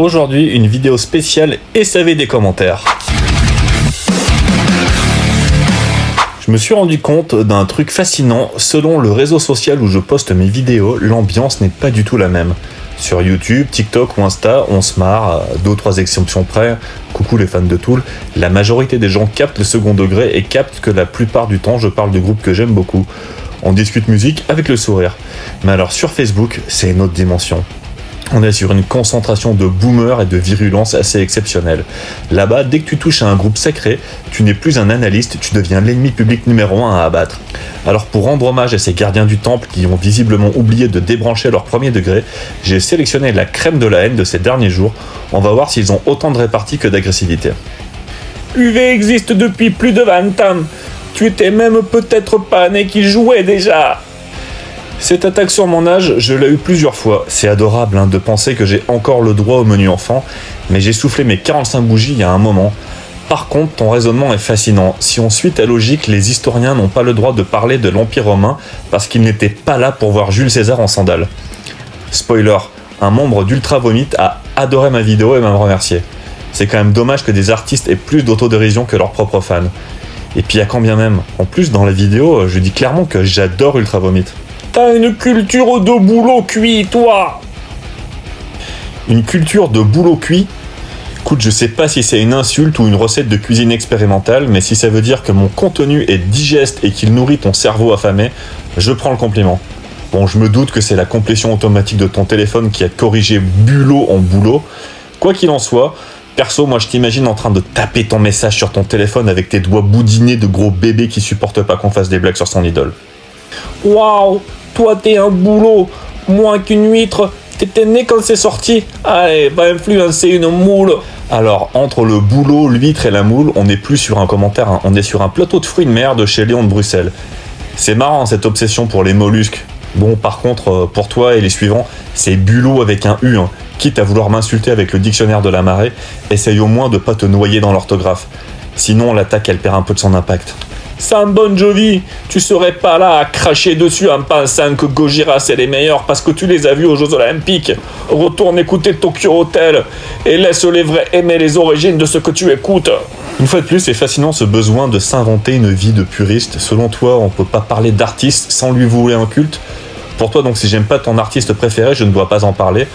Aujourd'hui, une vidéo spéciale SAV des commentaires. Je me suis rendu compte d'un truc fascinant. Selon le réseau social où je poste mes vidéos, l'ambiance n'est pas du tout la même. Sur YouTube, TikTok ou Insta, on se marre, à 2 ou 3 exceptions près, coucou les fans de Tool, la majorité des gens captent le second degré et captent que la plupart du temps je parle de groupes que j'aime beaucoup. On discute musique avec le sourire. Mais alors sur Facebook, c'est une autre dimension. On est sur une concentration de boomers et de virulence assez exceptionnelle. Là-bas, dès que tu touches à un groupe sacré, tu n'es plus un analyste, tu deviens l'ennemi public numéro 1 à abattre. Alors pour rendre hommage à ces gardiens du temple qui ont visiblement oublié de débrancher leur premier degré, j'ai sélectionné la crème de la haine de ces derniers jours. On va voir s'ils ont autant de répartie que d'agressivité. UV existe depuis plus de 20 ans. Tu étais même peut-être pas né qui jouait déjà. Cette attaque sur mon âge, je l'ai eu plusieurs fois. C'est adorable de penser que j'ai encore le droit au menu enfant, mais j'ai soufflé mes 45 bougies il y a un moment. Par contre, ton raisonnement est fascinant. Si on suit ta logique, les historiens n'ont pas le droit de parler de l'Empire romain parce qu'ils n'étaient pas là pour voir Jules César en sandales. Spoiler, un membre d'Ultra Vomit a adoré ma vidéo et m'a remercié. C'est quand même dommage que des artistes aient plus d'autodérision que leurs propres fans. Et puis à quand bien même. En plus, dans la vidéo, je dis clairement que j'adore Ultra Vomit. T'as une culture de boulot cuit, toi. Une culture de boulot cuit? Écoute, je sais pas si c'est une insulte ou une recette de cuisine expérimentale, mais si ça veut dire que mon contenu est digeste et qu'il nourrit ton cerveau affamé, je prends le compliment. Bon, je me doute que c'est la complétion automatique de ton téléphone qui a corrigé bulot en boulot. Quoi qu'il en soit, perso, moi je t'imagine en train de taper ton message sur ton téléphone avec tes doigts boudinés de gros bébés qui supportent pas qu'on fasse des blagues sur son idole. Waouh, toi t'es un boulot, moins qu'une huître, t'étais né quand c'est sorti. Allez, va influencer une moule. Alors, entre le boulot, l'huître et la moule, on n'est plus sur un commentaire, on est sur un plateau de fruits de mer de chez Léon de Bruxelles. C'est marrant cette obsession pour les mollusques. Bon, par contre, pour toi et les suivants, c'est bulot avec un U. Quitte à vouloir m'insulter avec le dictionnaire de la marée, essaye au moins de pas te noyer dans l'orthographe. Sinon, l'attaque, elle perd un peu de son impact. Sam Bon Jovi, tu serais pas là à cracher dessus en pensant que Gojira c'est les meilleurs parce que tu les as vus aux Jeux Olympiques. Retourne écouter Tokyo Hotel et laisse les vrais aimer les origines de ce que tu écoutes. Une fois de plus, c'est fascinant ce besoin de s'inventer une vie de puriste. Selon toi, on peut pas parler d'artiste sans lui vouer un culte. Pour toi, donc, si j'aime pas ton artiste préféré, je ne dois pas en parler.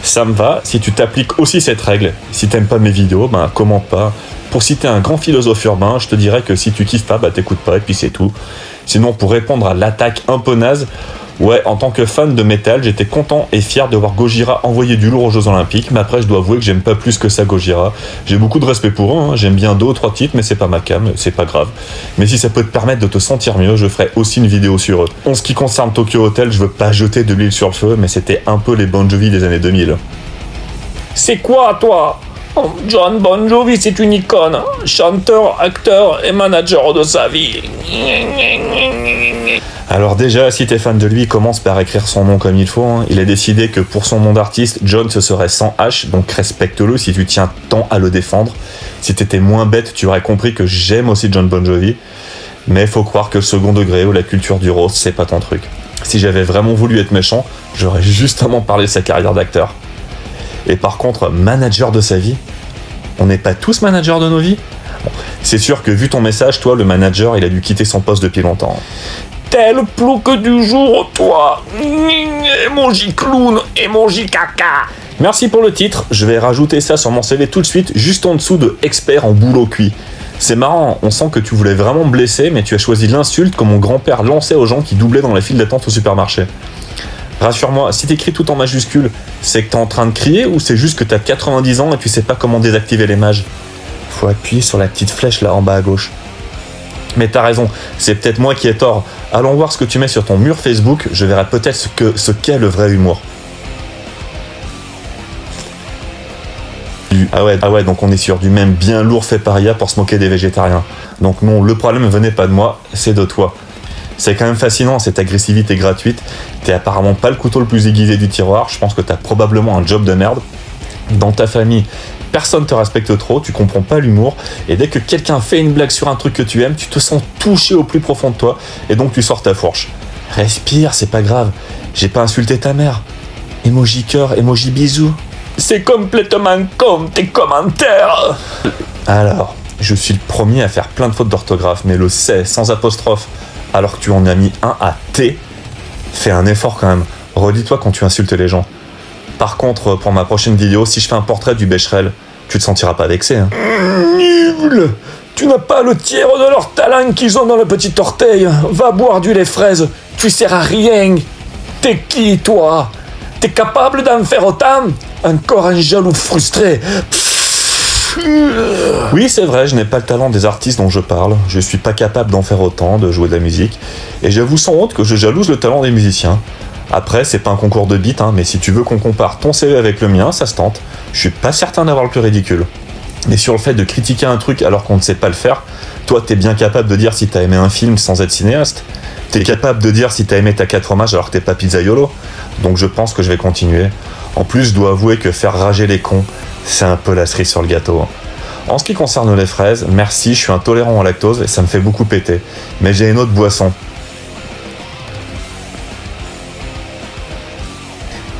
Ça me va, si tu t'appliques aussi cette règle. Si t'aimes pas mes vidéos, commente pas. Pour citer un grand philosophe urbain, je te dirais que si tu kiffes pas, t'écoutes pas et puis c'est tout. Sinon, pour répondre à l'attaque un peu naze, ouais, en tant que fan de métal, j'étais content et fier de voir Gojira envoyer du lourd aux Jeux Olympiques, mais après je dois avouer que j'aime pas plus que ça Gojira. J'ai beaucoup de respect pour eux, j'aime bien 2 ou 3 titres, mais c'est pas ma cam, c'est pas grave. Mais si ça peut te permettre de te sentir mieux, je ferai aussi une vidéo sur eux. En ce qui concerne Tokyo Hotel, je veux pas jeter de l'huile sur le feu, mais c'était un peu les Bon Jovi des années 2000. C'est quoi, toi? John Bon Jovi, c'est une icône, chanteur, acteur et manager de sa vie. Alors déjà, si t'es fan de lui, commence par écrire son nom comme il faut. Il a décidé que pour son nom d'artiste, John ce serait sans H, donc respecte-le si tu tiens tant à le défendre. Si t'étais moins bête, tu aurais compris que j'aime aussi John Bon Jovi. Mais faut croire que le second degré ou la culture du rose, c'est pas ton truc. Si j'avais vraiment voulu être méchant, j'aurais justement parlé de sa carrière d'acteur. Et par contre, manager de sa vie, on n'est pas tous managers de nos vies? Bon, c'est sûr que vu ton message, toi, le manager, il a dû quitter son poste depuis longtemps. Tel plouc du jour, toi. Emoji clown, emoji caca. Merci pour le titre, je vais rajouter ça sur mon CV tout de suite, juste en dessous de expert en boulot cuit. C'est marrant, on sent que tu voulais vraiment me blesser, mais tu as choisi l'insulte que mon grand-père lançait aux gens qui doublaient dans la file d'attente au supermarché. Rassure-moi, si t'écris tout en majuscule, c'est que t'es en train de crier ou c'est juste que t'as 90 ans et tu sais pas comment désactiver les mages? Faut appuyer sur la petite flèche là en bas à gauche. Mais t'as raison, c'est peut-être moi qui ai tort. Allons voir ce que tu mets sur ton mur Facebook, je verrai peut-être ce qu'est le vrai humour. Ah ouais, donc on est sur du même bien lourd fait par IA pour se moquer des végétariens. Donc non, le problème venait pas de moi, c'est de toi. C'est quand même fascinant cette agressivité gratuite. T'es apparemment pas le couteau le plus aiguisé du tiroir. Je pense que t'as probablement un job de merde. Dans ta famille, personne te respecte trop, tu comprends pas l'humour. Et dès que quelqu'un fait une blague sur un truc que tu aimes, tu te sens touché au plus profond de toi. Et donc tu sors ta fourche. Respire, c'est pas grave. J'ai pas insulté ta mère. Emoji cœur, emoji bisou. C'est complètement con tes commentaires. Alors, je suis le premier à faire plein de fautes d'orthographe, mais le C sans apostrophe, alors que tu en as mis un à T, fais un effort quand même. Redis-toi quand tu insultes les gens. Par contre, pour ma prochaine vidéo, si je fais un portrait du Becherel, tu te sentiras pas vexé, hein. Nul. Tu n'as pas le tiers de leur talent qu'ils ont dans le petit orteil. Va boire du lait fraise. Tu sers à rien. T'es qui, toi? T'es capable d'en faire autant? Encore un jaloux frustré. Oui, c'est vrai, je n'ai pas le talent des artistes dont je parle. Je suis pas capable d'en faire autant, de jouer de la musique. Et j'avoue sans honte que je jalouse le talent des musiciens. Après, c'est pas un concours de beat, hein, mais si tu veux qu'on compare ton CV avec le mien, ça se tente. Je suis pas certain d'avoir le plus ridicule. Mais sur le fait de critiquer un truc alors qu'on ne sait pas le faire, toi, t'es bien capable de dire si t'as aimé un film sans être cinéaste. T'es capable de dire si t'as aimé ta 4 fromages alors que t'es pas pizzaiolo. Donc je pense que je vais continuer. En plus, je dois avouer que faire rager les cons, c'est un peu la cerise sur le gâteau. En ce qui concerne les fraises, merci, je suis intolérant au lactose et ça me fait beaucoup péter. Mais j'ai une autre boisson.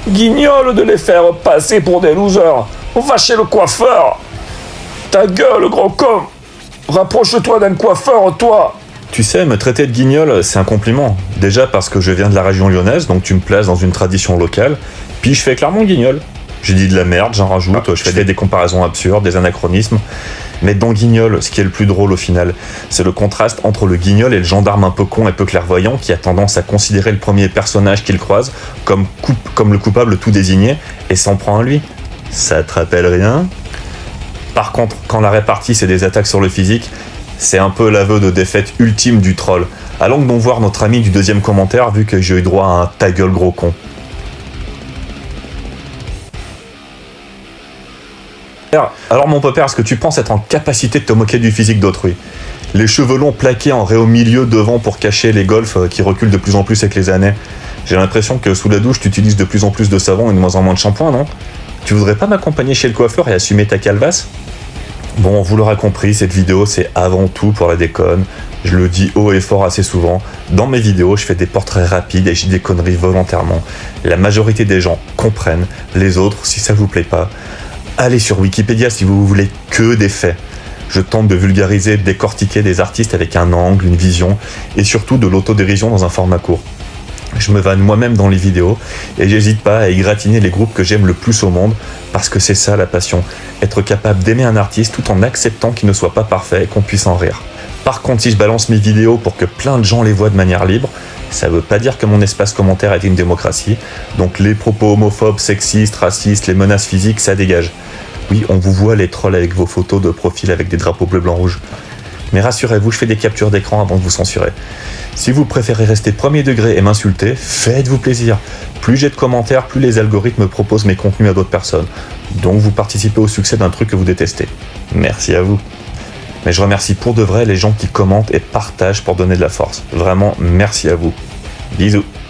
Guignol de les faire passer pour des losers. Va chez le coiffeur. Ta gueule, gros con. Rapproche-toi d'un coiffeur, toi. Tu sais, me traiter de guignol, c'est un compliment. Déjà parce que je viens de la région lyonnaise, donc tu me places dans une tradition locale. Puis je fais clairement guignol. J'ai dit de la merde, j'en rajoute, je fais des comparaisons absurdes, des anachronismes. Mais dans Guignol, ce qui est le plus drôle au final, c'est le contraste entre le guignol et le gendarme un peu con et peu clairvoyant qui a tendance à considérer le premier personnage qu'il croise comme le coupable tout désigné et s'en prend à lui. Ça te rappelle rien? Par contre, quand la répartie c'est des attaques sur le physique, c'est un peu l'aveu de défaite ultime du troll. Allons donc voir notre ami du deuxième commentaire vu que j'ai eu droit à un ta gueule gros con. Alors mon pépère, est-ce que tu penses être en capacité de te moquer du physique d'autrui? Les cheveux longs plaqués en raie au milieu devant pour cacher les golfs qui reculent de plus en plus avec les années. J'ai l'impression que sous la douche tu utilises de plus en plus de savon et de moins en moins de shampoing, non? Tu voudrais pas m'accompagner chez le coiffeur et assumer ta calvasse? Bon, vous l'aurez compris, cette vidéo c'est avant tout pour la déconne. Je le dis haut et fort assez souvent. Dans mes vidéos, je fais des portraits rapides et je dis des conneries volontairement. La majorité des gens comprennent. Les autres, si ça vous plaît pas, allez sur Wikipédia si vous voulez que des faits. Je tente de vulgariser, de décortiquer des artistes avec un angle, une vision, et surtout de l'autodérision dans un format court. Je me vanne moi-même dans les vidéos, et j'hésite pas à égratigner les groupes que j'aime le plus au monde, parce que c'est ça la passion, être capable d'aimer un artiste tout en acceptant qu'il ne soit pas parfait et qu'on puisse en rire. Par contre, si je balance mes vidéos pour que plein de gens les voient de manière libre, ça veut pas dire que mon espace commentaire est une démocratie, donc les propos homophobes, sexistes, racistes, les menaces physiques, ça dégage. Oui, on vous voit les trolls avec vos photos de profil avec des drapeaux bleu, blanc, rouge. Mais rassurez-vous, je fais des captures d'écran avant de vous censurer. Si vous préférez rester premier degré et m'insulter, faites-vous plaisir. Plus j'ai de commentaires, plus les algorithmes proposent mes contenus à d'autres personnes. Donc vous participez au succès d'un truc que vous détestez. Merci à vous. Mais je remercie pour de vrai les gens qui commentent et partagent pour donner de la force. Vraiment, merci à vous. Bisous.